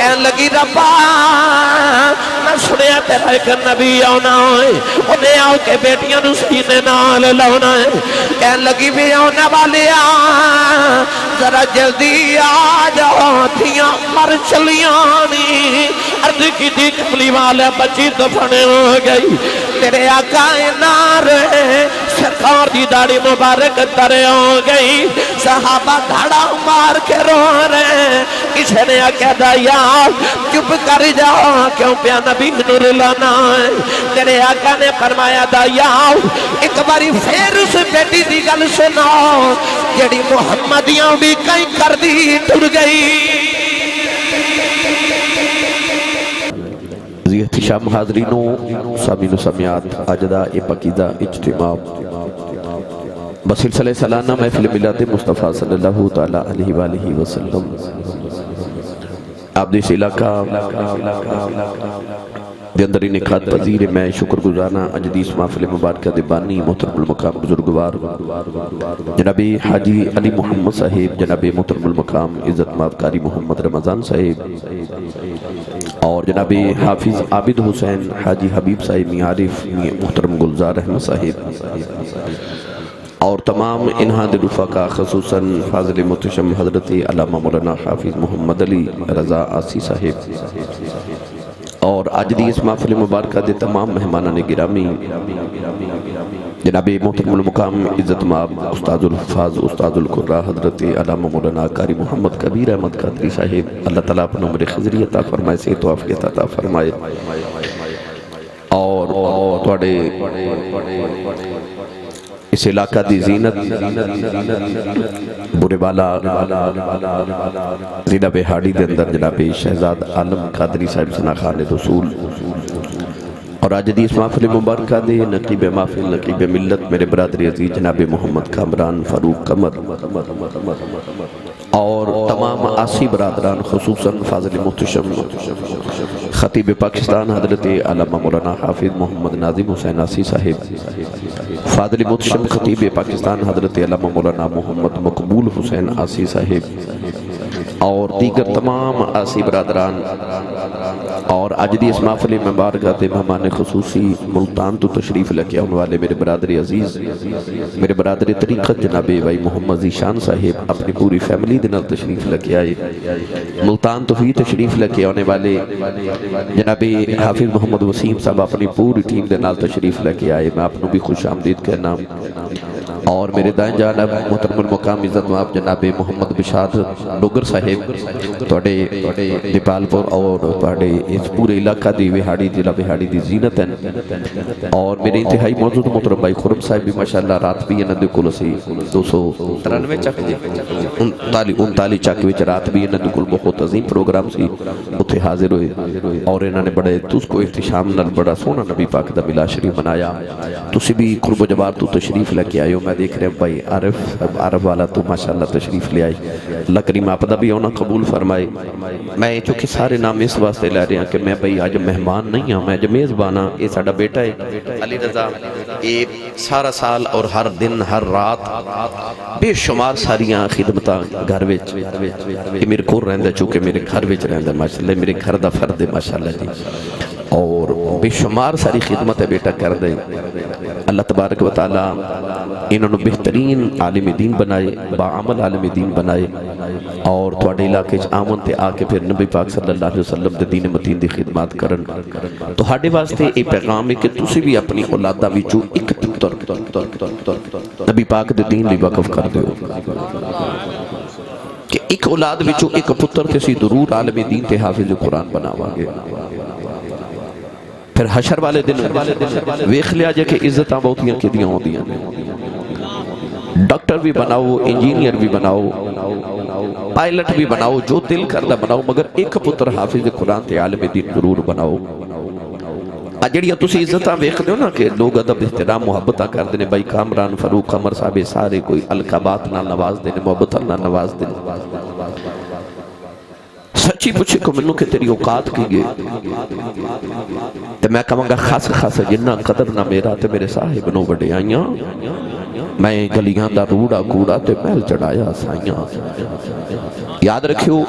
کہن لگی ربا میں سنیا تیرا ایک نبی آنا ہے انہیں آؤ کے بیٹیاں نو سینے نال لاؤنا ہے کہن لگی بھی آنے والے ذرا جلدی آ جاؤ تھیاں مر چلیاں عرض کی تھی کملی والے بچی دفنے ہو گئی تیرے آقا نارے سرکار دی داڑھی مبارک ترے ہو گئی صحابہ دھڑا مار کے رو رہے کسی نے کہہ دیا چپ کر جاؤ کیوں پیا نبی نور لانا ہے تیرے آقا نے فرمایا دیا ایک باری پھر اس بیٹی دی گل سناؤ جڑی محمدیاں بھی کئی کر دی ٹر گئی احتشام حاضرینوں سامعین و سامعات اجدا پاکیزہ اجتماع بسلسلہ سالانہ محفل میلاد مصطفیٰ صلی اللہ تعالیٰ علیہ وآلہ وسلم آپ دیس علاقہ دے اندر انعقاد پذیر میں شکر گزارنا اجدیس محفل مبارکہ دے بانی محترم المقام بزرگوار جناب حاجی علی محمد صاحب جناب محترم المقام عزت مآب قاری محمد رمضان صاحب اور جناب حافظ عابد حسین حاجی حبیب صاحب میعارف محترم گلزار احمد صاحب اور تمام انہاں دے رفقا خصوصاً فاضل محتشم حضرت علامہ مولانا حافظ محمد علی رضا آسی صاحب اور آج دی اس محفل مبارکہ دے تمام مہمانان گرامی جناب محترم المقام عزت مآب استاد الحفاظ استاد القرآن حضرت علامہ مولانا قاری محمد کبیر احمد قادری صاحب اللہ تعالیٰ اپنا عمر خضری عطا فرمائے صحت و عافیت عطا فرمائے اور توڑے اس علاقہ دی زینت برے بالا ضلع بہاڑی دے اندر جناب شہزاد عالم قادری صاحب سنا خان رسول اور آج دی اس محفل مبارکہ دے نقیب محفل نقیب ملت میرے برادری عزیز جناب محمد کامران فاروق قمر اور تمام آسی برادران خصوصاً فاضل محتشم خطیب پاکستان حضرت علامہ مولانا حافظ محمد ناظم حسین آسی صاحب فاضل محتشم خطیب پاکستان حضرت علامہ مولانا محمد مقبول حسین آسی صاحب اور دیگر تمام آسی برادران اور آج دی اس محفل مبارکہ دے مہمان خصوصی ملتان تو تشریف لکے ہونے والے میرے برادری عزیز میرے برادری طریقت جناب بھائی محمد ذیشان صاحب اپنی پوری فیملی دنال تشریف لکے آئے ملتان تو ہی تشریف لکے ہونے والے جناب حافظ محمد وسیم صاحب اپنی پوری ٹیم دنال تشریف لکے آئے میں آپ نے بھی خوش آمدید کہنا اور میرے دائیں جانب محترم المقام عزت مآب جناب محمد بشاد ڈوگر صاحب توڑے دیپال پور اور توڑے اس پورے علاقہ دی وہاڑی ضلع وہاڑی دی زینت ہیں اور میرے انتہائی موجود محترم بھائی خرم صاحب بھی ماشاءاللہ رات بھی انہوں کل سی 293 چک جی 39 چک وچ رات بھی انہوں کل بہت عظیم پروگرام سی اتھے حاضر ہوئے اور انہوں نے بڑے تُس کو احتشام نال بڑا سونا نبی پاک دا ملا شریف منایا تُسی بھی قرب و جبار تو تشریف لے آئے ہو میں دیکھ رہے ہیں بھائی عرب والا تو ماشاءاللہ تشریف لے آئی اللہ کریم آپ دا بھی ہونا قبول فرمائے میں چونکہ سارے نام اس واسطے لے رہے ہیں کہ میں بھائی آج مہمان نہیں ہوں میں جمیز بانا یہ ساڑا بیٹا ہے علی رضا یہ سارا سال اور ہر دن ہر رات بے شمار ساریاں خدمتاں گھر وچ کہ میرے کو رہندہ چونکہ میرے گھر وچ رہندہ ماشاءاللہ میرے گھر دا فرد ہے ماشاءاللہ جی اور بے شمار ساری خدمت ہے بیٹا کر دے اللہ تبارک و تعالی انہوں نے بہترین عالم دین بنائے باعمل عالم دین بنائے اور تھوڑے علاقے آمن تے آکے پھر نبی پاک صلی اللہ علیہ وسلم دے دین متین دی خدمات کرن تو ہاڑے واسطے ایک پیغام ہے کہ تسی بھی اپنی اولادہ وچوں ایک پتر نبی پاک دے دین لی وقف کر دے کہ ایک اولاد وچوں ایک پتر تے سی ضرور عالم دین تے حافظ قرآن بناوا گے پھر حشر والے دن ویکھ لیا جے کہ عزتاں بہتیاں کدیاں ہوندیاں ڈاکٹر بھی بناؤ انجینئر بھی بناؤ پائلٹ بھی بناؤ جو دل کردہ بناؤ مگر ایک پتر حافظ قرآن تے عالم دین ضرور بناؤ جڑیاں تسی عزتاں ویکھ دے ہو نا کہ لوگ ادب احترام محبتاں کر دینے بھائی کامران فاروق قمر صاحب سارے کوئی القابات نال نواز دینے محبتاں نال نواز دینے سچی پوچھے کو منو کہ تیری اوقات کی گئے تو میں کہوں گا خاص خاص جنہ قدر نہ میرا تے میرے صاحب نو بڑے آئیاں میں گلیاں دا روڑا کوڑا تے محل چڑھایا سائیاں یاد رکھیو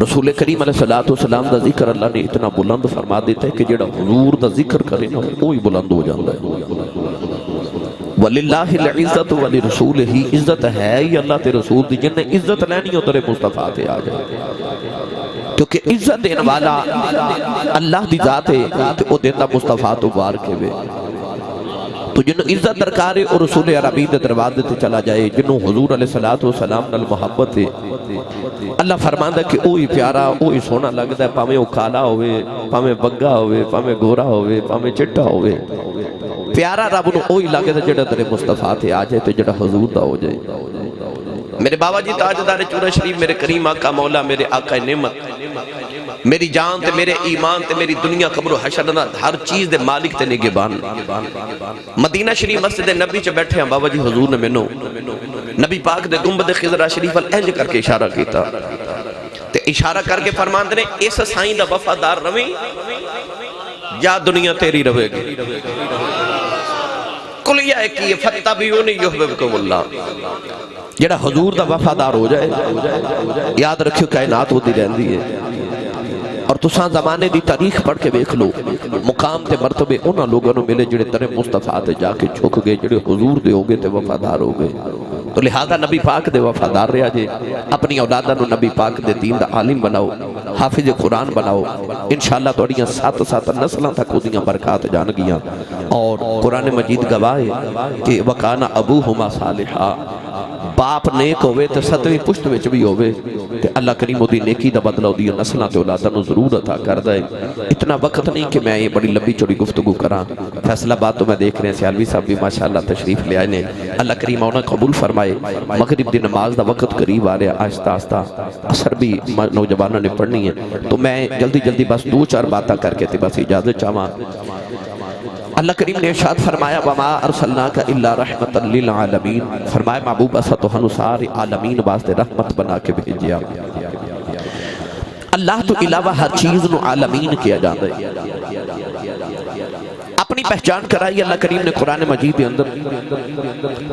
رسول کریم علیہ السلام دا ذکر اللہ نے اتنا بلند فرما دیتا ہے کہ جڑا حضور دا ذکر کرے نا وہی بلند ہو جاندہ ہے وَلِلَّهِ الْعِزَّةُ وَلِرَسُولِهِ عزت ہے ہی اللہ تے رسول دی جن نے عزت لینی ادھر مصطفیٰ تے آ جائے کیونکہ عزت دین والا اللہ دی ذات ہے تو وہ دیتا مصطفیٰ تو بار کے بے تو جنہوں عزت درکارے اور رسول عربی دے دروازے تے چلا جائے جنہوں حضور علیہ السلام نال محبت ہے اللہ فرماندہ کہ اوہی پیارا اوہی سونا لگتا ہے پاویں وہ کالا ہوئے پاویں بگا ہوئے پاویں گورا ہوئے پاویں چٹا ہوئے پیارا رب نو اوہی لگے تے جڑا تیرے مصطفیٰ تے آ جائے تے جڑا حضور دا ہو جائے میرے بابا جی تاجدار چورہ شریف میرے کریم آقا مولا میرے آقا نعمت میری جان تے میرے ایمان تے میری دنیا قبر و حشر ہر چیز دے مالک تے نگہبان مدینہ شریف مسجد نبی چ بیٹھے ہیں بابا جی حضور نے مینوں نبی پاک دے گنبد خضرا شریف ال انج کر کے اشارہ کیتا تے اشارہ کر کے فرماندے نے اس سائیں دا وفادار رویں یا دنیا تیری رہے گی کلیہ ہے کہ فتبعونی یحببکم اللہ جڑا حضور دا وفادار ہو جائے یاد رکھو کائنات وہ دی رہندی ہے اور تساں زمانے دی تاریخ پڑھ کے دیکھ لو مقام تے مرتبے انہاں لوگوں نے ملے جڑے تیرے مصطفیٰ تے جا کے جھک گئے جڑے حضور دے ہو گئے تے وفادار ہو گئے تو لہذا نبی پاک دے وفادار رہا جے اپنی اولادہ نو نبی پاک دے دین دا عالم بناؤ حافظ قرآن بناؤ انشاءاللہ توڑیاں سات نسلوں تک اودیاں برکات جان گیاں اور قرآن مجید گواہ کہ وکانا ابوہما صالحا باپ نیک ہوئے تو ستویں پشت وچ بھی ہوئے کہ اللہ کریم دی نیکی دا بدلہ دی نسلہ تے اولادہ نو ضرور عطا کر دے اتنا وقت نہیں کہ میں یہ بڑی لمبی چوڑی گفتگو کراں فیصلہ بات تو میں دیکھ رہے ہیں سیالوی صاحب بھی ماشاءاللہ تشریف لے آئے نے اللہ کریم انہیں قبول فرمائے مغرب دی نماز دا وقت قریب آ رہا آہستہ آہستہ اثر بھی نوجوانوں نے پڑھنی ہے تو میں جلدی بس 2-4 باتاں کر کے تھی بس اجازت چاہاں اللہ کریم نے ارشاد فرمایا وَمَا أَرْسَلْنَاكَ إِلَّا رَحْمَةً لِلْعَالَمِينَ فرمایا محبوب اسا تو ہنو سارے عالمین واسطے رحمت بنا کے بھیجیا اللہ تو علاوہ ہر چیز نو عالمین کیا جاندے اپنی پہچان کرائی اللہ کریم نے قرآن مجید دے اندر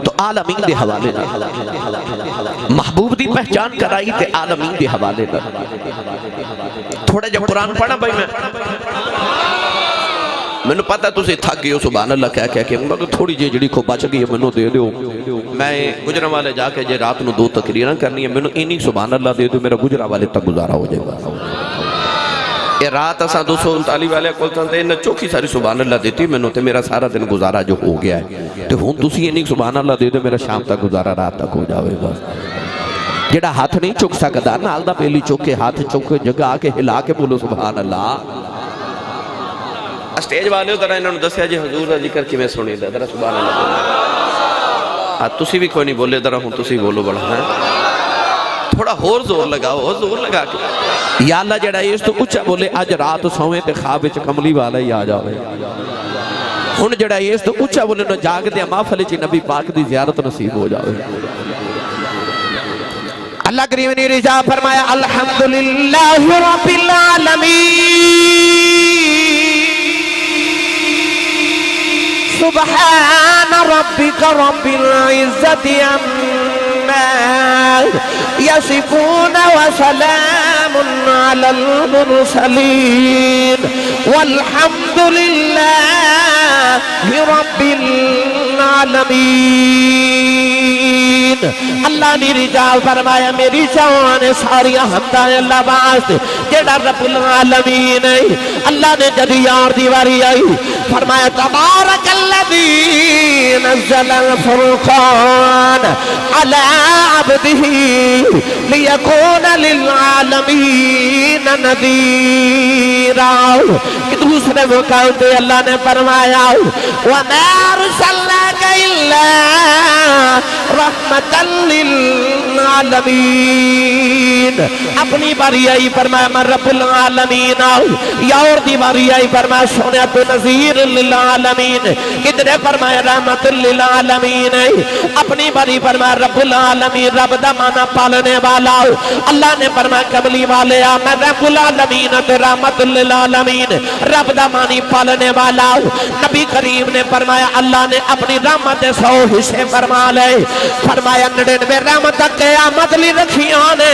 تو عالمین دے حوالے نہ محبوب دی پہچان کرائی تے عالمین دے حوالے نہ تھوڑا جب قرآن پڑھا بھائی میں نے پتا تُسے تھک گئے ہو سبحان اللہ کہہ کے مگر تھوڑی جڑی کو بچ گئی ہے میں نے دے دیو میں گجرہ والے جا کے جے رات نو 2 تقریریں کرنی ہے میں نے انہی سبحان اللہ دے دیو میرا گجرہ والے تک گزارا ہو جائے گا یہ رات اساں 239 والے کولتاں تے انہیں چوکھی ساری سبحان اللہ دیتی میں نے تے میرا سارا دن گزارا جو ہو گیا ہے تو ہون تُسی انہی سبحان اللہ دے دیو میرا شام تک گزارا رات تک ہو جاوے گا جڑا ہاتھ نہیں چک سکتا نال دا پہلی چوکے ہاتھ چوکے جگہ آ کے ہلا کے بولو سبحان اللہ اسٹیج والے ذرا انہوں نے دسیا جی حضور دا ذکر کی میں سنی دا ذرا سبحان اللہ بولے تسی بھی کوئی نہیں بولے ذرا ہوں تسی بولو بڑا ہے تھوڑا ہور زور لگاؤ زور لگا کے یا اللہ جڑا اس تو اچھا بولے آج رات سوئیں تے خواب وچ کملی والا ہی آ جاوے ہن جڑا اس تو اچھا بولے نہ جاگ دے محفل وچ نبی پاک دی زیارت نصیب ہو جاوے اللہ کریم نے رضا فرمایا الحمدللہ رب العالمین سبحان ربك رب العزة عما يصفون وسلام على المرسلين والحمد لله رب العالمين اللہ نے رجال فرمایا میری شان ساری حمدہ اللہ واسطے جڑا رب العالمین ہے اللہ نے جب یار دیواری آئی فرمایا تبارک الذی نزل الفرقان على عبده ليكون للعالمين نذیرا کہ دوسرے مقام پہ اللہ نے فرمایا وَمَا أَرْسَلْنَاكَ إِلَّا رَحْمَةً لِلْعَالَمِينَ اپنی باری آئی فرمایا میں رب العالمین آؤں یا اور دی باری آئی فرمایا سونے تو نذیر للعالمین کتنے فرمایا رحمت للعالمین اپنی باری فرمایا رب العالمین رب دا مانا پالنے والا اللہ نے فرمایا قبلی والے میں رب العالمین تے رحمت للعالمین رب دا مانی پالنے والا نبی کریم نے فرمایا اللہ نے اپنی رحمت 100 حصے فرما لے فرمایا 99 رحمت قیامت لی رکھیاں نے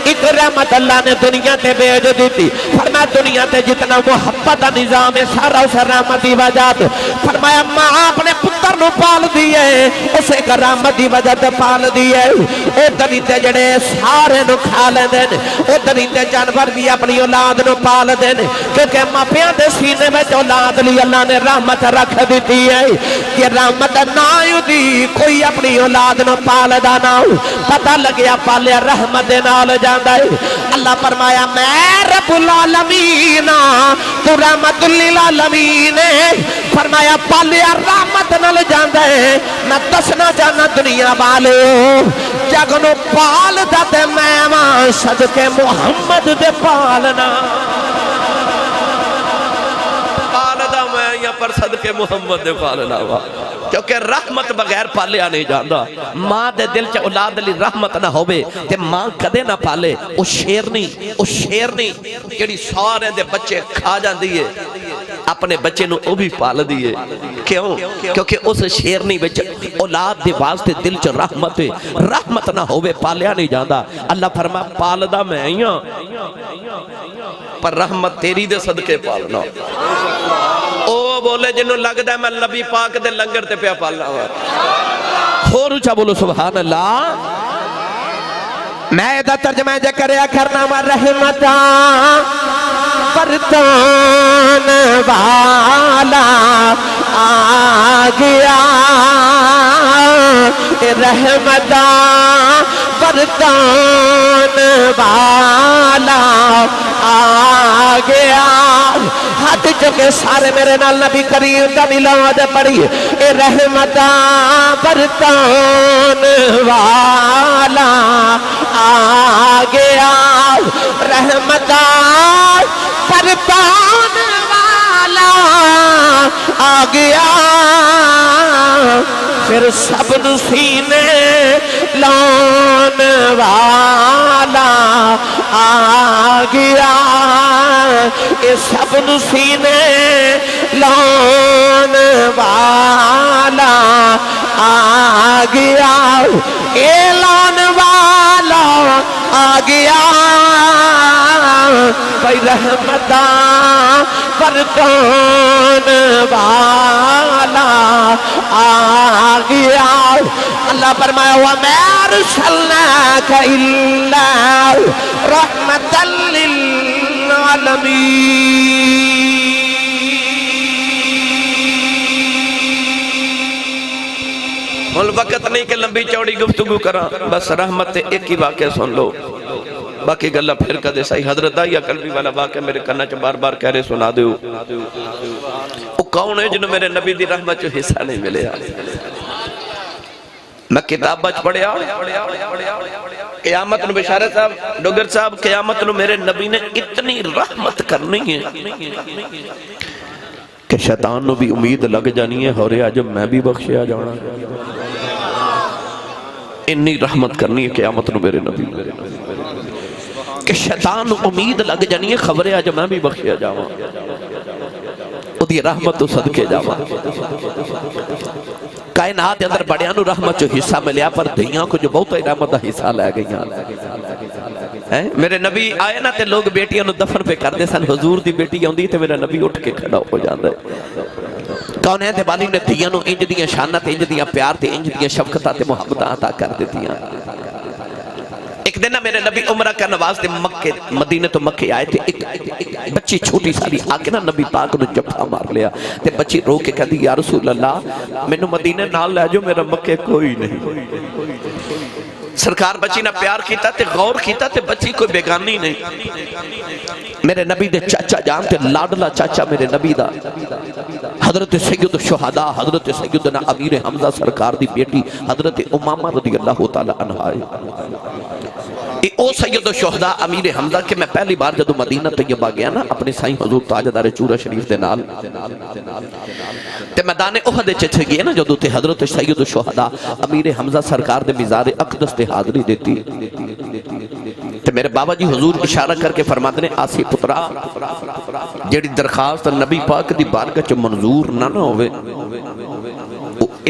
ایک رحمت اللہ نے دنیا تے بھیج دیتی فرمایا دنیا تے جتنا محبت نظام سارا اس رحمت دی وجہ فرمایا ماں اپنے پتر نو پال دیئے اسے کا رحمت دی وجہ تے پال دیئے اے درندے جڑے سارے نو کھا لے دین اے درندے جانور بھی اپنی اولاد نو پال دین کیونکہ ماپیاں دے سینے میں جو اولاد لی اللہ نے رحمت رکھ دیتی ہے کہ رحمت نہ دی کوئی اپنی اولاد نو پال دا نہ پتہ لگیا پالیا رحمت دے نال جاندا ہے اللہ فرمایا میں رب العالمین تو رحمت للعالمین فرمایا پالیا رحمت نال جاندا ہے میں دسنا چاہنا دنیا والے جگ نو پال دا تے میں ماں صدقے محمد دے پالنا پالدا میں یا پر صدقے محمد دے پالنا وا کیونکہ رحمت بغیر پالیا نہیں جاندہ ماں دے دل چا اولاد لی رحمت نہ ہوئے تے ماں کدے نہ پالے او شیرنی کیڑی سارے دے بچے کھا جان دیئے اپنے بچے نو او بھی پال دیئے کیوں؟ کیونکہ اس شیرنی بچ اولاد دے واسطے دل چا رحمت نہ ہوئے پالیا نہیں جاندہ اللہ فرما پالدہ میں آئیاں پر رحمت تیری دے صدقے پالنا او بولے جنہوں لگ دے میں نبی پاک دے لنگر تے پیا پالنا ہوا اور اچھا بولو سبحان اللہ میں دا ترجمہ جے کریا کرنا میں رحمتاں برتان والا آ گیا رحمتاں برتان والا آ گیا ہاتھ چکے سارے میرے نال نبی کریم دا میلاد پڑھی اے رحمتاں برتان والا آ گیا رحمتاں برتان والا آ گیا پھر سب سینے لون والا آ گیا یہ سب سینے لون والا آ گیا اعلان والا آ گیا بھائی رحمتاں برتان والا آ گیا اللہ فرمایا وَمَا أَرْسَلْنَاكَ إِلَّا رَحْمَةً لِلْعَالَمِينَ وقت نہیں کہ لمبی چوڑی گفتگو کرا بس رحمت ایک ہی واقعہ سن لو باقی گلہ پھر کدے صحیح حضرت دائیہ قلبی والا واقعہ میرے کرنا چا بار بار کہہ رہے سنا دیو وہ کون ہے جنہوں میرے نبی دی رحمت جو حصہ نہیں ملے میں کتاب بچ پڑھیا قیامت نو بشارت صاحب ڈگر صاحب قیامت نو میرے نبی نے اتنی رحمت کرنی ہے کہ شیطان نو بھی امید لگ جانی ہے اور آج میں بھی بخشیا جانا انی رحمت کرنی ہے قیامت نو میرے نبی کہ شیطان نو امید لگ جانی ہے خبریں آج میں بھی بخشیا جاواں او دی رحمت تو صدقے جاواں کائنات اندر بڑیاں نو رحمت جو حصہ ملیا پر دھیاں کو جو بہت رحمت حصہ لے گئیاں میرے نبی آئے نا تے لوگ بیٹیاں نو دفن پہ کر دے سن حضور دی بیٹی ہوندی تے میرا نبی اٹھ کے کھڑا ہو جاندا ہے کون ہے تے بالی نے دھیاں نو انج دیاں شانت انج دیاں پیار تے انج دیاں شفقتاں تے محبتاں عطا کر دیتیاں ایک دن میرے نبی عمرہ کا نواز تے مکہ مدینہ تو مکہ آئے تھے ایک بچی چھوٹی ساری آگے نا نبی پاک نے جفا مار لیا تے بچی رو کے کہا دی یا رسول اللہ میں نو مدینہ نال لے جو میرا مکہ کوئی نہیں سرکار بچی نہ پیار کیتا تے غور کیتا تے بچی کوئی بیگانی نہیں. میرے نبی دے چاچا جان تے لاڈلا چاچا میرے نبی دا حضرت سید الشہداء حضرت سیدنا امیر حمزہ سرکار دی بیٹی حضرت امامہ رضی اللہ تعالی عنہا ہے. او سید الشہداء امیر حمزہ کہ میں پہلی بار جدو مدینہ طیبہ گیا نا اپنے سائیں حضور تاجدار چورہ شریف دے نال تے میدان احد چچے گئے نا جدو تے حضرت سید الشہداء امیر حمزہ سرکار دے مزار اقدس تے حاضری دیتی تے میرے بابا جی حضور اشارہ کر کے فرماتے ہیں آسی پترا جیڑی درخواست نبی پاک دی بارگاہ چ منظور نہ ہوئے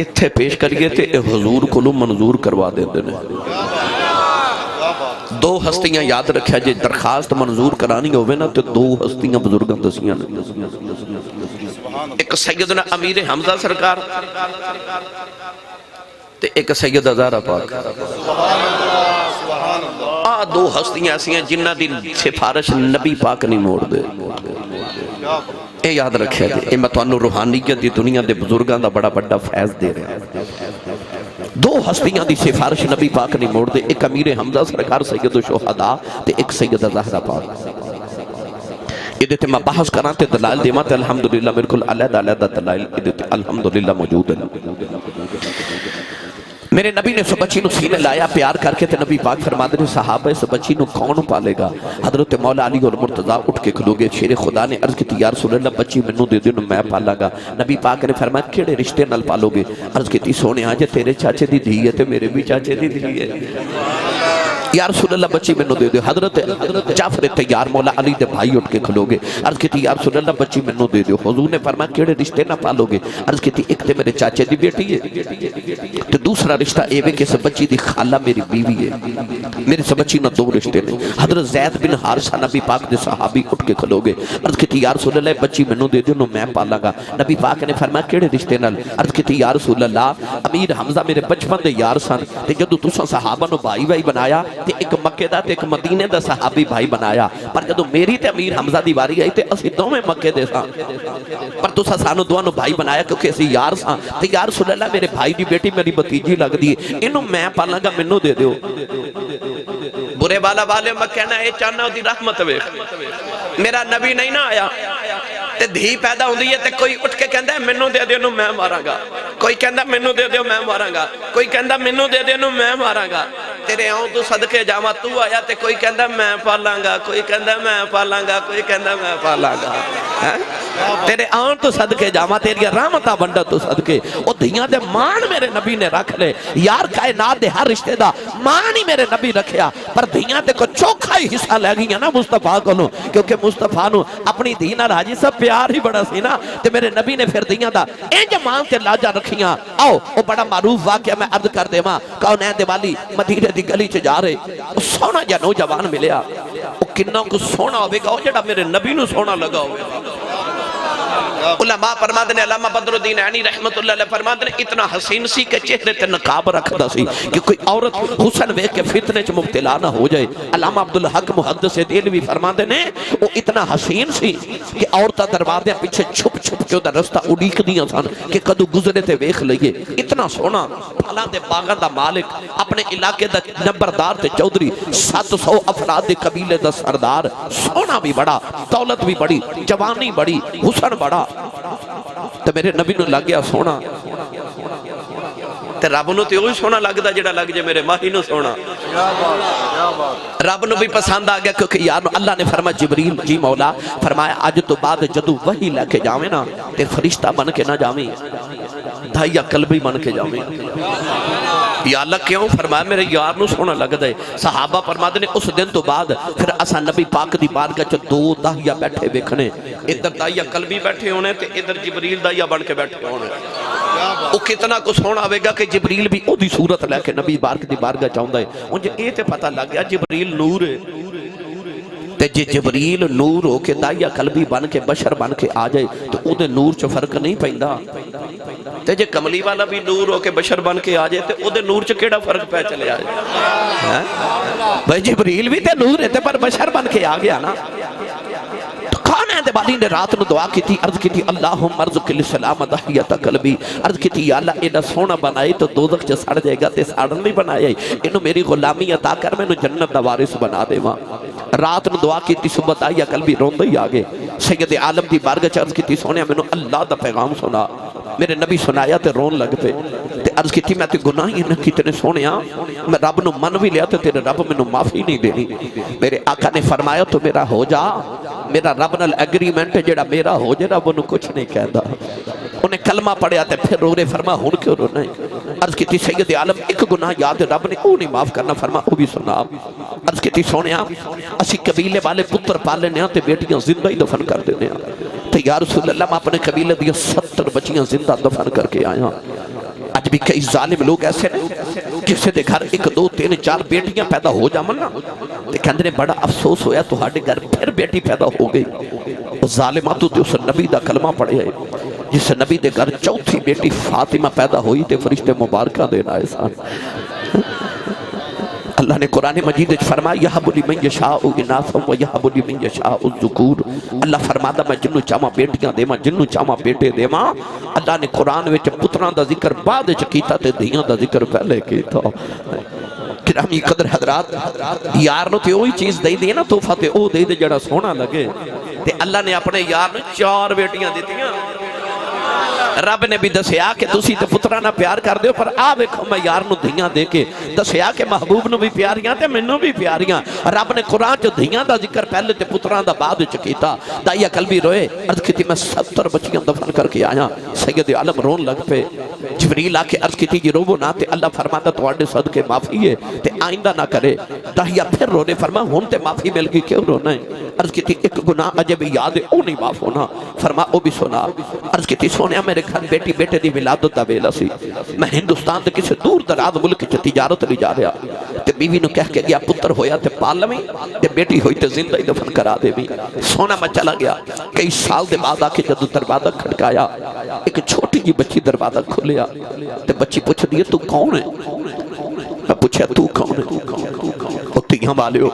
اتھے پیش کریے تے حضور کو لو منظور کروا دے دینے. دو ہستیاں یاد رکھیا جے درخواست منظور کرانی ہوئے نا تو دو ہستیاں بزرگاں دسیاں نے. ایک سیدنا امیر حمزہ سرکار تے ایک سیدہ زہرا پاک. دو ہستیاں ایسی ہیں جنہ دی سفارش نبی پاک نہیں موڑ دے. اے یاد رکھیا جے اے میں تانوں روحانیت دی دنیا دے بزرگاں دا بڑا بڑا فیض دے رہا ہے. دو ہستیاں دی سفارش نبی پاک نہیں موڑ دے. ایک امیر حمزہ سرکار سید الشہداء تے ایک سیدہ زہرا پاک. ادھے تے میں بحث کران تے دلائل دیما تے الحمدللہ میرے کل علیحدہ علیحدہ دلائل ادھے تے الحمدللہ موجود ہے. میرے نبی نے اس بچی نو سینے لایا پیار کر کے تے نبی پاک فرماتے ہیں صحابہ اس بچی نو کون پالے گا؟ حضرت مولا علی اور مرتضیٰ اٹھ کے کھلو گے. شیر خدا نے عرض کی یا رسول اللہ بچی منو دے دے میں پالا گا. نبی پاک نے فرمایا کیڑے رشتے نال پالو گے؟ عرض کی سونے آجے تیرے چاچے دی دھی ہے تے میرے بھی چاچے دی دھی ہے. یا رسول اللہ بچی منو دے دے. حضرت جعفر تیار مولا علی دے بھائی اٹھ کے کھلو گے. عرض کی یا رسول اللہ بچی منو دے دے. حضور نے فرمایا کیڑے رشتے نہ پالو گے؟ عرض کی ایک تے میرے چاچے دی بیٹی ہے تے دوسرا رشتہ اے وے کہ اس بچی دی خالہ میری بیوی ہے. میرے سے بچی نہ دو رشتے نے. حضرت زید بن حارثہ نبی پاک دے صحابی اٹھ کے کھلو گے. عرض کی یا رسول اللہ بچی منو دے دے نو میں پالا گا. نبی پاک نے فرمایا کیڑے رشتے نال؟ عرض کی یا رسول اللہ امیر حمزہ میرے بچپن دے یار سن تے جدو تساں صحابہ نو بھائی بھائی بنایا تے ایک مکے دا تے ایک مدینے دا صحابی بھائی بنایا پر جدو میری تے امیر حمزہ دی واری آئی تے اسی دوویں مکے دے ساں پر تساں سانو دوواں نو بھائی بنایا کیونکہ اسی یار ساں تے یا رسول اللہ میرے بھائی دی بیٹی میری بھتیجی لگ دی انہوں میں پالاں گا منو دے دیو. برے والا والے میں کہنا اے چاہنا دی رحمت ویکھ میرا نبی نہیں نہ آیا تے دھی پیدا ہوندی ہے تے کوئی اٹھ کے کہندا ہے منو دے دیو نو میں ماراں گا. کوئی کہندا منو دے دیو میں ماراں گا. کوئی کہندا منو دے دیو نو میں ماراں گا. تیرے آؤں تو صدقے جاواں تو آیا تے کوئی کہندا میں پالاں گا. کوئی کہندا میں پالاں گا. کوئی کہندا میں پالاں گا. تیرے آن تو صدقے جاواں تیری رحمتہ بنڈا تو صدقے. او دھیاں دے مان میرے نبی نے رکھ لے. یار کائنات دے ہر رشتے دا مان ہی میرے نبی رکھیا پر دھیاں دے کو چوکھا ہی حصہ لے گئیاں نا مصطفیٰ کو نو کیونکہ مصطفیٰ نو اپنی دھینا راجی سب پیار ہی بڑا سی نا تے میرے نبی نے پھر دھیاں دا انج مان تے لاجا رکھیاں. آؤ او بڑا معروف واقعہ میں عرض کر دے ماں کونین دے والی مدینے دی گلی چ جا رہے او سونا جا نوجوان ملیا او کنہ کو سونا ہوئے گا او جڑا میرے نبی نو سونا لگا ہوئے گا. علماء فرماتے ہیں علامہ بدر الدین عینی رحمت اللہ علیہ فرماتے ہیں اتنا حسین سی کہ چہرے تے نقاب رکھدا سی کہ کوئی عورت حسن ویکھ کے فتنے چ مبتلا نہ ہو جائے. علامہ عبدالحق محدث دہلوی فرماتے ہیں وہ اتنا حسین سی کہ عورتاں دروازے پیچھے چھپ چھپ کے دا رستہ اڑیک دیاں سن کہ کدو گزرے تے ویکھ لئیے. اتنا سونا پھلاں دے باغاں دا مالک اپنے علاقے دا نمبردار تے چودھری 700 افراد دے قبیلے دا سردار. سونا بھی بڑا دولت بھی بڑی جوانی بڑی حسن بڑا تے میرے نبی نو لگ گیا سونا تے رب نو تے وہی سونا لگدا جڑا لگ جے میرے ماہی نو سونا. رب نو بھی پسند آ گیا کیونکہ یار اللہ نے فرمایا جبریل جی مولا فرمایا اج تو بعد جدو وحی لے کے جاویں نا تے فرشتہ بن کے نہ جاویں دھائیا قلبی بن کے جاویں. یا اللہ کیوں؟ فرمایا میرے یار نو سونا لگ دے. صحابہ فرماتے ہیں اس دن تو بعد پھر اسا نبی پاک دی بارگاہ چ دو داہیا بیٹھے ویکھنے. ادھر داہیا قلبی بیٹھے ہونے تے ادھر جبریل داہیا بن کے بیٹھے ہونے. او کتنا کو سونا ہوئے گا کہ جبریل بھی او دی صورت لے کے نبی پاک دی بارگاہ چاہندا ہے. انجھے اے تے پتہ لگ گیا جبریل نور ہے تے جے جبریل نور ہو کے داہیا قلبی بن کے بشر بن کے آ جائے تو او دے نور چ فرق نہیں پیندا. تے جے کملی والا بھی نور ہو کے بشر بن کے آ جائے تے او دے نور چ کیڑا فرق پہ چلے آئے. بھائی جبریل بھی تے نور ہے تے پر بشر بن کے آ گیا نا. تو کون ہے دے والی نے رات نو دعا کی تھی، عرض کی تھی اللہم ارزق السلام دحیت قلبی، عرض کی تھی یا اللہ اینا سونا بنائے تو دوزخ چ سڑ جائے گا تے ساڑن نہیں بنایا، انہوں میری غلامی عطا کر میں انہوں جنت دا وارث بنا دے ماں۔ رات نو دعا کی تھی صبح دحیت قلبی روندہ ہی آگے، سید عالم دی بارگاہ چ عرض کی تھی سونے میں اللہ دا پیغام سنا، میرے نبی سنایا تے رون لگ پے تے عرض کی تھی میں تے گناہی نہ کتنے سونے میں رب نو من بھی لیا تے تیرے رب میں نو معافی نہیں دینی۔ میرے آقا نے فرمایا تو میرا ہو جا، میرا رب نال ایگریمنٹ ہے جڑا میرا ہو جائے رب انہوں کچھ نہیں کہتا۔ انہیں کلمہ پڑھیا تے پھر رو رہے، فرما ہون کیوں رونا ہے؟ عرض کی تھی سید عالم ایک گناہ یاد رب نے او نہیں معاف کرنا، فرما او بھی سنا۔ عرض کی تھی سونے اسی قبیلے والے پتر پالے نے تے بیٹیاں زندہ ہی دفن کر دینے تو یا رسول اللہ میں اپنے قبیلے دیا 70 بچیاں زندہ دفن کر کے آیا۔ آج بھی کئی ظالم لوگ ایسے ہیں کسی دے گھر 1 2 3 4 بیٹیاں پیدا ہو جامن نا تے کہندے نے بڑا افسوس ہویا تو ہاڈے گھر پھر بیٹی پیدا ہو گئی۔ اس ظالماتو تے اس نبی دا کلمہ پڑھیا ہے، جس نبی دے گھر چوتھی بیٹی فاطمہ پیدا ہوئی تے فرشتے مبارکہ دینا احسان۔ اللہ نے قرآن مجید فرمایا یہب لمن یشاء اناثا ویہب لمن یشاء الذکور، اللہ فرماتا میں جنوں چاہواں بیٹیاں دیواں جنوں چاہواں بیٹے دیواں۔ اللہ نے قرآن وچ پتراں دا ذکر بعد وچ کیتا تے دھیاں دا ذکر پہلے کیتا۔ گرامی قدر حضرات، یار نو تے وہی چیز دے دی نا تحفہ تے او دے دے جڑا سونا لگے، تے اللہ نے اپنے یار نو 4 بیٹیاں دیتیاں۔ رب نے بھی دسیا کہ تسی تے پترہ نہ پیار کر دیو، پر آ ویکھو میں یار نو دھیاں دے کے دسیا کہ محبوب نو بھی پیاریاں تے منو بھی پیاریاں۔ رب نے قرآن جو دھیاں دا ذکر پہلے تے پترہ دا بعد چکیتا۔ دائیا قلبی روئے، عرض کی تھی میں 70 بچیاں دفن کر کے آیا۔ سید عالم رون لگ پہ، جبریل آ کے عرض کی تھی جی روو نہ، تے اللہ فرماتا تو آڈے صدقے معافی ہے تے آئندہ نہ کرے۔ دائیا پھر رونے، فرما ہون تے معافی مل گئی کیوں رونا ہے؟ عرض کی تھی ایک گناہ اجے بھی یاد ہے او نہیں معاف ہونا، فرما او بھی سنا۔ عرض کی تھی سونیا میرے گھر بیٹی بیٹے دی ولادت دا ویلا سی، میں ہندوستان تے کسی دور دراز ملک چ تجارت لے جا رہا تے بیوی نو کہہ کے گیا پتر ہویا تے پالویں تے بیٹی ہوئی تے زندہ ہی دفن کرا دے بھی۔ سونا میں چلا گیا، کئی سال دے بعد آ کے جدو دروازہ کھڑکایا، ایک چھوٹی جی بچی دروازہ کھولیا تے بچی پوچھ دیے تو کون ہے؟ میں پوچھا تو کون ہے؟ وہ تیاں والے ہو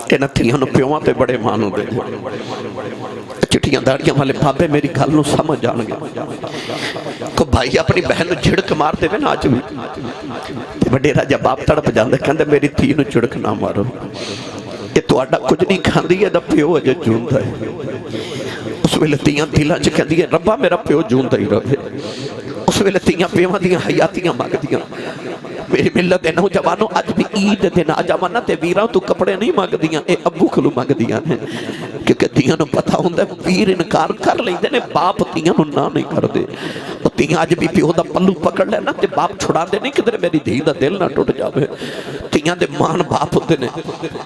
کہ نہ تیاں نو پیواں تے بڑے مانو دے چٹیاں داڑیاں والے بابے میری گل نو سمجھ جان گے کو بھائی اپنی بہن نو جھڑک مار دے نا آج بھی تے وڈیرا جب باپ تڑپ جاندے کہندے میری تھی نو جھڑک نہ مارو، یہ تو آڈا کچھ نہیں کھاندی ہے دا پیو اجے جوندا ہے۔ اس ویلے تیاں دلاں چ کہندی ہے ربا میرا پیو جوندا ہی رہے۔ اس ویلے تیاں پیواں دیاں حیاتیاں مانگدیاں۔ میری ملت نوجوانوں اج بھی عید دن آ جاوانا تے ویراں تو کپڑے نہیں مانگ دیاں، اے ابو کھلو مانگ دیاں ہیں، کیونکہ تیاں نو پتہ ہوندہ ہے ویر انکار کر لیندے نے، باپ تیاں نو نہ نہیں کر دے۔ تیاں اج بھی پیو دا پلو پکڑ لینا تے باپ چھڑا دے نہیں کدھر میری دھی دا دل نہ ٹوٹ جاوے۔ تیاں دے مان باپ ہوندے نے،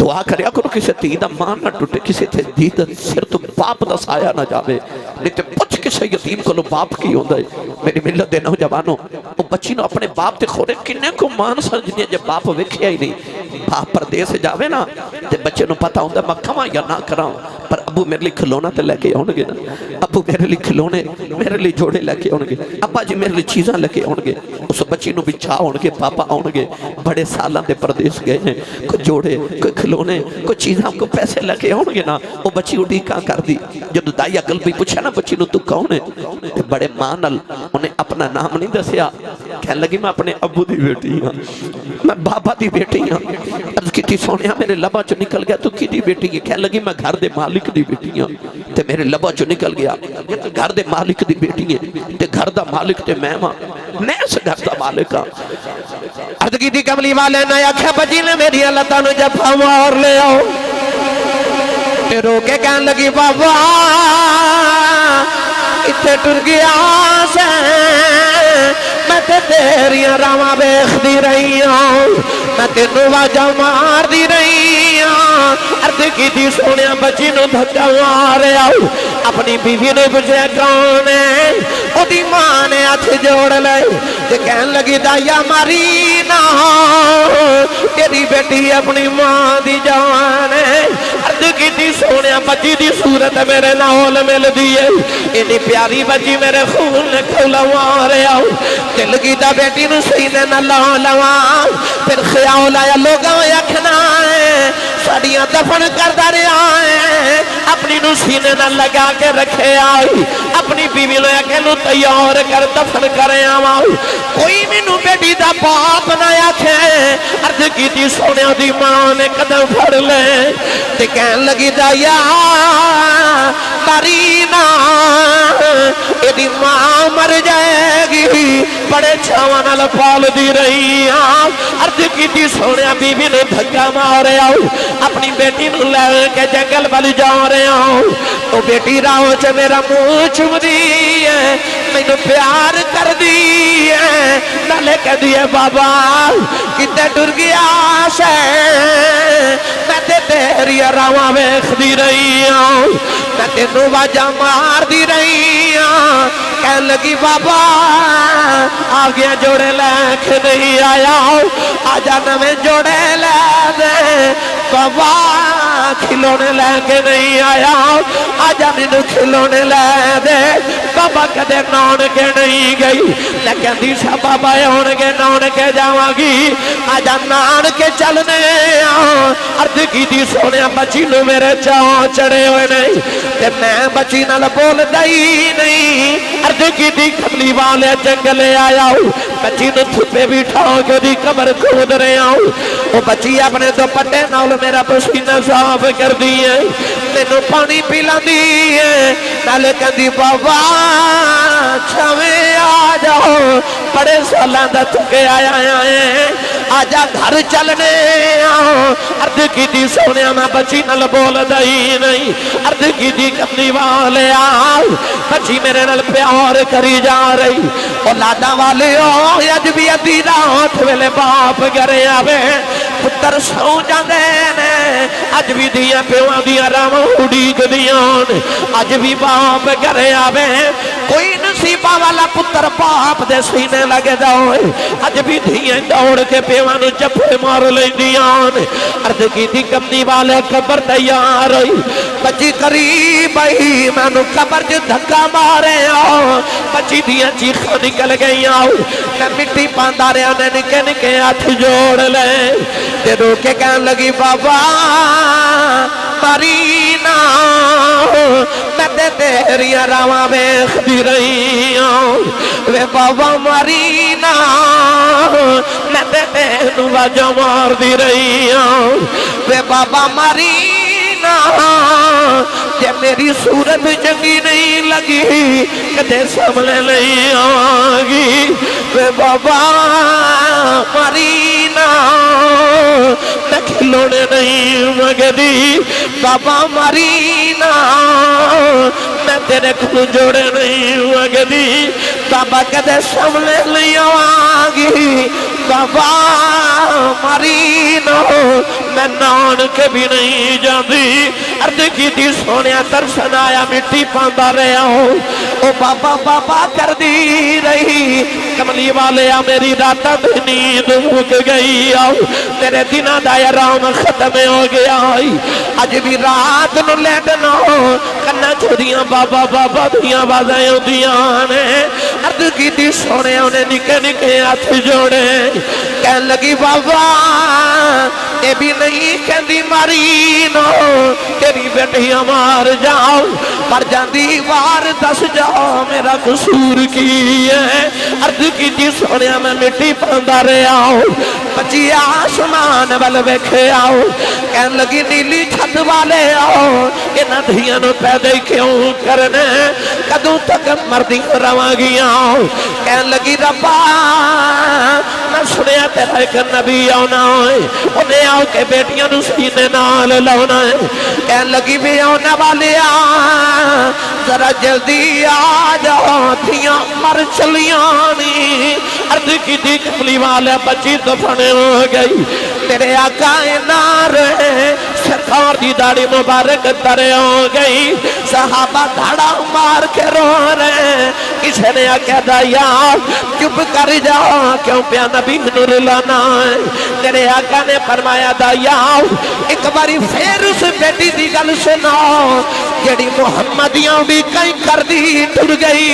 دعا کریا کرو کسے تھی دا مان نہ ٹوٹے، کسے تے دھی دا سر تو باپ دا سایہ نہ جاوے، نہیں تے پچھ کسے یتیم کو لو باپ کی ہوندہ ہے۔ میری ملت دے نوجوانوں وہ بچی نو اپنے باپ تے خورے کنے کو مان سمجھنی ہے جب باپ ویکھیا ہی نہیں۔ باپ پردیس جاوے نا تے بچے نو پتہ ہوندہ میں کھواں یا نہ کراں، پر ابو میرے لئے کھلونا تے لے کے آنگے نا، ابو میرے لئے کھلونے میرے لئے جوڑے لے کے آنگے، ابا جی میرے لئے چیزاں لے کے آنگے۔ اس بچی نو بچھا آنگے، پاپا آنگے، بڑے سالان دے پردیس گئے ہیں، کوئی جوڑے کوئی کھلونے کوئی چیزاں کو پیسے لے کے آنگے نا۔ وہ بچی اٹھی کہاں کر دی، جب دائیا قلبی پوچھا نا بچی نو تو کون ہے، بڑے مانل انہیں اپنا نام نہیں دسیا، کہنے لگی میں اپنے ابو دی بیٹی ہاں، میں بابا دی بیٹی ہاں۔ عرض کی تھی سونیا میرے لبا چو نکل گیا تو کی دی بیٹی ہے؟ کہنے لگی میں گھر دے مالک دی بیٹی ہاں، تے میرے لبا چو نکل گیا گھر دے مالک دی بیٹی ہے، تے گھر دا مالک تے میں ماں، میں اس گھر دا مالک ہاں۔ عرض کی تھی کملی والے نہ آکھا بجی نے میری اللہ تعالیٰ جفا مار لے آؤ، تے رو کے کہنے لگی بابا اتھے ٹر گیا سے میں تے تیریاں راواں بیخ دی رہی ہوں، میں تینوں واجہ مار دی رہی ہوں۔ عرض کی تھی سونیا بچی نو دھکا مارے آؤ، اپنی بیوی نے پوچھا کون ہے؟ او دی ماں نے ہاتھ جوڑ لے تے کہنے لگی دایا ماری نہ تیری بیٹی اپنی ماں دی جان ہے۔ عرض کی تھی سونیا بچی دی صورت میرے نال مل دیئے، انہی پیاری بچی میرے خون نے کھولا مارے آؤ، دل کی دا بیٹی نو سینے نہ لواں، پھر خیال آیا لوگاں یکھنا ہے ساڑیاں دفن کر دا رہا ہے، اپنی نو سینے نہ لگا کے رکھے آئی اپنی بیوی لے کے نو تیار کر دفن کرے آئی کوئی مینو بیٹی دا باپ نہ آکھے عرض کی تھی سونے دی ماں نے قدم پھڑ لے تے کہن لگی دایا مرینا ایدی ماں مر جائے گی بڑے چھاواں نال پال دی رہی عرض کی تھی سونے بیوی نے دھکا مارے آؤ اپنی بیٹی نو لے کے جنگل والی جا رہے آؤ تو بیٹی راہوں چ میرا منہ چوم دی ہے مینوں پیار کر دی ہے نالے کہہ دیے بابا کتے ٹر گیا سے میں تے تیری راواں ویکھدی رہی ہوں میں تینوں واجاں مار دی رہی ہوں کہن لگی بابا آگے جوڑے لے کے نہیں آیا آجا نویں جوڑے لے دے بابا کھلونے لے کے نہیں آیا آجا مینوں کھلونے لے دے بابا کدے نان کے نہیں گئی لیکن دیشا بابا ہون کے نان کے جاواں گی آجا نان کے چلنے عرض کی دی سونے بچی نو میرے چاہ چڑے ہوئے نہیں تے میں بچی نال بول دئی نہیں عرض کی دی کملی والے جنگلے آیا ہوں بچی نو تھپے بٹھاؤ کے دی قبر کھود رہے آؤں وہ بچی اپنے دوپٹے نال میرا پسینہ صاف کر دیئے مینوں پانی پلا دیئے نالے کہندی بابا چھویں آ جاؤ بڑے سالاں دا تھکے آیا ہیں آجا گھر چلنے عرض کی دی سونے میں بچی نل بول دئی نہیں عرض کی دی کملی والے آؤ بچی میرے نل پیار کری جا رہی اولادا والے ہو اج بھی ادھی رات ویلے باپ گھرے آوے پتر سو جاندے نے اج بھی دیاں پیواں دیاں راواں اڈیک دیاں اج بھی باپ گھرے آوے کوئی نصیبہ والا پتر باپ دے سینے لگے دوئے اج بھی دیاں دوڑ کے پیواں نو چپے مار لیندیاں عرض کی تھی کمنی والے قبر تیار ہوئی بچی قریب آئی میں نو قبر جو دھکا مارے آؤ بچی دیاں چیخاں نکل گئی آؤ میں مٹی پاندارے آنے نکے نکے ہاتھ جوڑ لے تے رو کے کہن لگی بابا مرینا میں تے تیری راواں ویکھدی رہی ہوں وے بابا مرینا میں تے تینوں واجاں مار دی رہی ہوں وے بابا مرینا جے میری صورت چنگی نہیں لگی کدے سامنے نہیں آگی وے بابا مرینا میں کھلونے نہیں مگدی بابا مرینا میں تیرے کھلو جوڑے نہیں مگدی بابا کدے سامنے نہیں آگی بابا مرینا میں نان کے بھی نہیں جاندی عرض کی تھی سونیا ترسن آیا مٹی پاندہ رہا ہوں او بابا بابا کر دی رہی کملی والے میری راتا نیند مک گئی تیرے دنہ دایا رام ختم ہو گیا اج بھی رات نو لیٹنا کنا چھوڑیاں بابا بابا دیاں بازائیں دیاں نے عرض کی تھی سونے انہیں نکے نکے ہاتھ جوڑے کہن لگی بابا یہ بھی نہیں کہندی ماری نو تیری بیٹیاں مار جاؤ پر جاندی وار دس جاؤ میرا قصور کی ہے عرض کی تھی سونے میں مٹی پاندہ رہا ہوں بچی آسمان وال ویکھے آؤ کہن لگی نیلی چھت والے آؤ انہاں دھیاں نو پیدا کیوں کرنے کدوں تک مردی رواں گیا کہن لگی ربا میں سنیا تیرا ایک نبی آنا ہے انہیں آؤ کے بیٹیاں نو سینے نال لاؤنا ہے کہن لگی بھی آنا والے ذرا جلدی آ جاؤ دھیاں مر چلیاں عرض کی تھی کملی والے بچی دفنے ہو گئی تیرے آقا نار سرکار دی داڑی مبارک ترے ہو گئی صحابہ دھڑا مار کے رو رہے کسی نے آکے دایا چپ کر جاؤ کیوں پیا نبی نور لانا ہے تیرے آقا نے فرمایا دایا ایک باری پھر اس بیٹی دی گل سناؤ جڑی محمدیاں بھی کئی کر دی ٹر گئی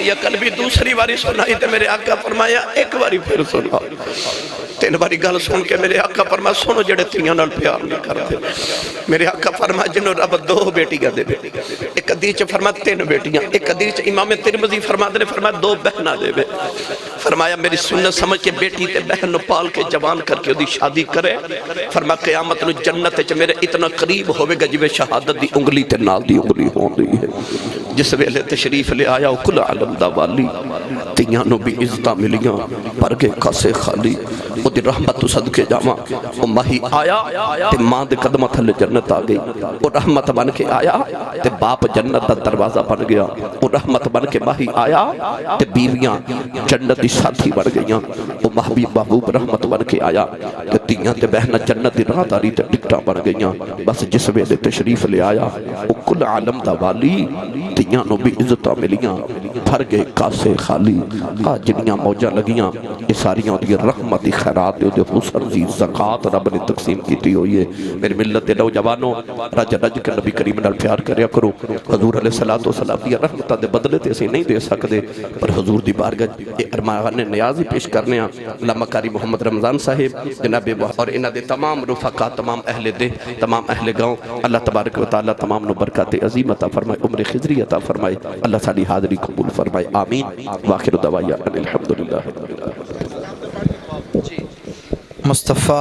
یہ قلبی دوسری باری سنائی تے میرے آقا فرمایا ایک باری پھر سنا. 3 باری گل سن کے میرے آقا فرمایا سنو جڑے تیاں نال پیار نہیں کرتے. میرے آقا فرمایا جنہوں رب 2 بیٹیاں دے. ایک حدیث فرمایا 3 بیٹیاں. ایک حدیث امام ترمذی فرماتے نے فرمایا 2 بہناں دے. فرمایا میری سنت سمجھ کے بیٹی تے بہن نو پال کے جوان کر کے دی شادی کرے. فرمایا قیامت نو جنت وچ میرے اتنا قریب ہوے گا جویں شہادت دی انگلی تے نال دی انگلی ہوندی ہے. جس ویلے تشریف لے آیا کل عالم دا والی تیاں نو بھی عزتاں ملیاں پر کے کاسے خالی او دی رحمت تو صدقے جاواں. او ماہی آیا تے ماں دے قدماں تھلے جنت آ گئی. او رحمت بن کے آیا تے باپ جنت دا دروازہ بن گیا. او رحمت بن کے ماہی آیا تے بیویاں جنت دی ساتھی بن گئیاں. او محبوب محبوب رحمت بن کے آیا تے تیاں تے بہناں جنت دی راہداری تے ٹکٹاں بن گئیاں. بس جس ویلے تشریف لے آیا او کل عالم دا والی تیاں نو بھی عزتاں ملیاں بھر گئے کاسے خالی. آج جنیاں موجاں لگیاں یہ ساریاں دی رحمت دی خیرات دے حسن دی زکات رب نے تقسیم کیتی ہوئی ہے. میرے ملت دے نوجوانوں رج رج کے نبی کریم نال پیار کریا کرو. حضور علیہ الصلوۃ والسلام دی رحمتاں دے بدلے تے اسی نہیں دے سکدے پر حضور دی بارگاہ ارمان نیاز ہی پیش کرنے ہیں. علامہ قاری محمد رمضان صاحب جناب اور انہاں دے تمام رفقا تمام اہل دے تمام اہل گاؤں اللہ تبارک و تعالی تمام نو برکات عظیم عطا فرمائے عمر خضری عطا فرمائے. اللہ ساری حاضری قبول فرمائے آمین. واخر دعوانا الحمدللہ. مصطفیٰ